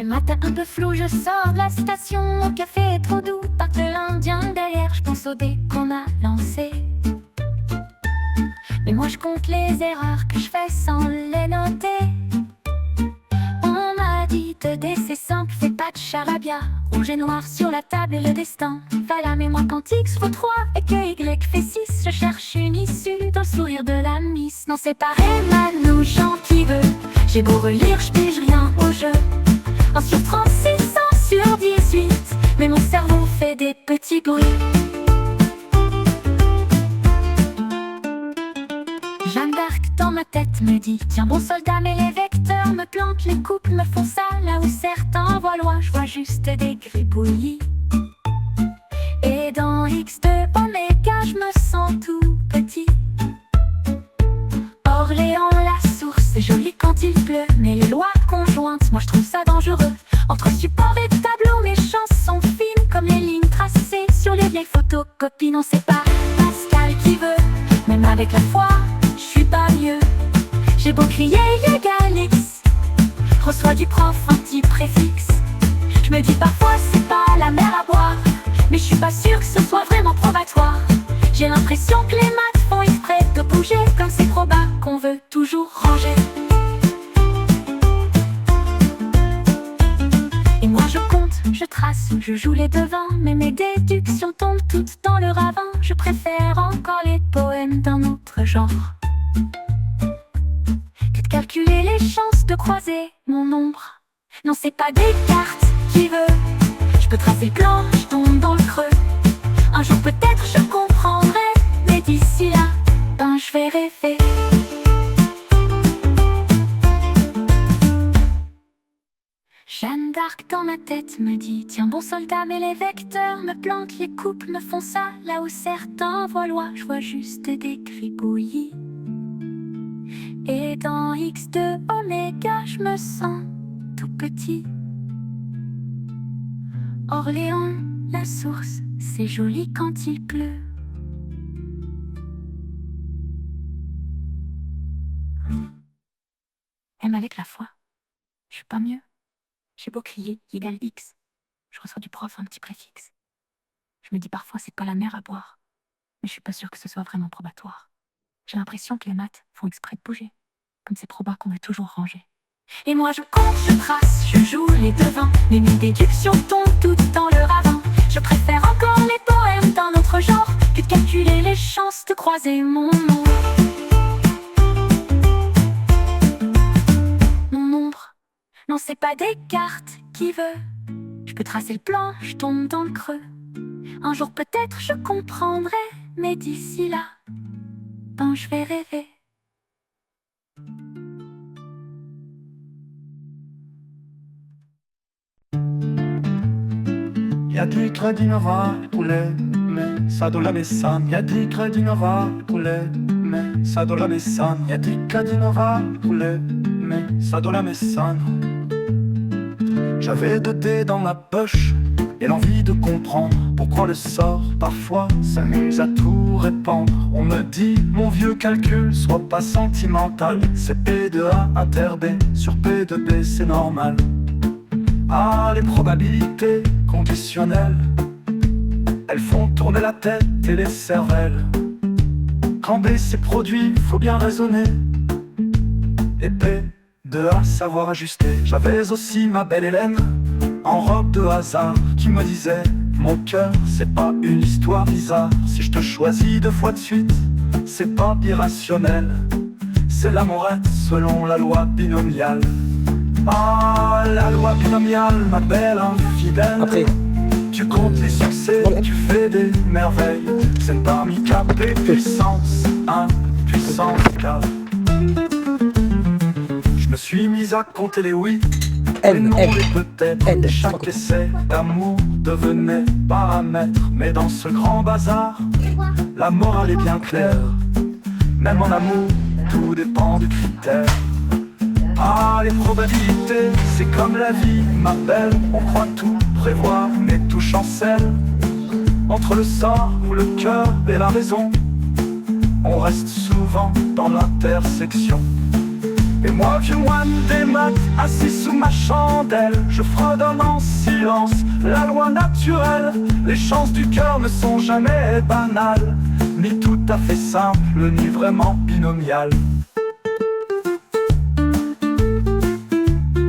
Le matin un peu flou, je sors de la station. Mon café est trop doux, part de l'Indien derrière. Je pense aux dés qu'on a lancés. Mais moi je compte les erreurs que je fais sans les noter. On m'a dit 2D c'est simple, fais pas de charabia. Rouge et noir sur la table et le destin va la mémoire quand X vaut 3 et que Y fait 6. Je cherche une issue dans le sourire de la miss. Non c'est pas Rayman ou Jean qui veut. J'ai beau relire, je pige rien au jeu. 1 sur 36, 100 sur 18. Mais mon cerveau fait des petits bruits. Jeanne d'Arc dans ma tête me dit tiens bon soldat, mais les vecteurs me plantent. Les couples me font ça là où certains voient loin. Je vois juste des gribouillis. Et dans X2 Oméga je me sens tout petit. Orléans la source, c'est joli quand il pleut. Mais les lois conjointes, moi je trouve ça dangereux. Entre support et tableau, mes chansons fines comme les lignes tracées sur les vieilles photocopies. Non c'est pas Pascal qui veut, même avec la foi je suis pas mieux. J'ai beau crier Y égale X, reçois du prof un petit préfixe. Je me dis parfois c'est pas la mer à boire, mais je suis pas sûre que ce soit vraiment probatoire. J'ai l'impression que les maths font exprès de bouger, comme c'est probable qu'on veut toujours ranger. Et moi je compte, je trace, je joue les devins, mais mes déductions tombent toutes dans le ravin. Je préfère encore les poèmes d'un autre genre que de calculer les chances de croiser mon ombre. Non c'est pas Descartes qui veut. Je peux tracer le plan, je tombe dans le creux. Un jour peut-être je comprendrai, mais d'ici là, ben je vais rêver. Jeanne d'Arc dans ma tête me dit tiens bon soldat, mais les vecteurs me plantent. Les couples me font ça là où certains voient loin. Je vois juste des gribouillis. Et dans X2 Oméga je me sens tout petit. Orléans, la source, c'est joli quand il pleut. Même avec la foi, je suis pas mieux. J'ai beau crier Y égale X, je reçois du prof un petit préfixe. Je me dis parfois c'est pas la mer à boire, mais je suis pas sûre que ce soit vraiment probatoire. J'ai l'impression que les maths font exprès de bouger, comme c'est probable qu'on veut toujours ranger. Et moi je compte, je trace, je joue les devins, mais mes déductions tombent toutes dans le ravin. Je préfère encore les poèmes d'un autre genre que de calculer les chances de croiser mon nom. Mon ombre, non c'est pas Descartes qui veut. Je peux tracer le plan, je tombe dans le creux. Un jour peut-être je comprendrai, mais d'ici là, ben je vais rêver. Y'a du crédit Nova poulet, mais ça doit la messane. Y'a du crédit Nova poulet, mais ça doit la messane. Y'a du crédit Nova poulet, mais ça doit la messane. J'avais 2D dans ma poche et l'envie de comprendre pourquoi le sort parfois s'amuse à tout répandre. On me dit mon vieux calcul, sois pas sentimental. C'est P de A inter B sur P de B, c'est normal. Ah, les probabilités conditionnelles, elles font tourner la tête et les cervelles. Quand B c'est produit, faut bien raisonner. Et P de A, savoir ajuster. J'avais aussi ma belle Hélène, en robe de hasard, qui me disait mon cœur, c'est pas une histoire bizarre. Si je te choisis 2 fois de suite, c'est pas irrationnel. C'est l'amourette selon la loi binomiale. Ah, la loi binomiale, ma belle infidèle. Après. Tu comptes les succès, tu fais des merveilles. C'est parmi K, P, puissance 1, puissance 4. Je me suis mis à compter les oui, les non, les peut-être. Et chaque essai d'amour devenait paramètre. Mais dans ce grand bazar, la morale est bien claire. Même en amour, tout dépend du critère. Ah, les probabilités, c'est comme la vie, ma belle. On croit tout prévoir, mais tout chancelle. Entre le sort ou le cœur et la raison, on reste souvent dans l'intersection. Et moi, vieux moine des maths, assis sous ma chandelle, je fredonne en silence la loi naturelle. Les chances du cœur ne sont jamais banales, ni tout à fait simples, ni vraiment binomiales.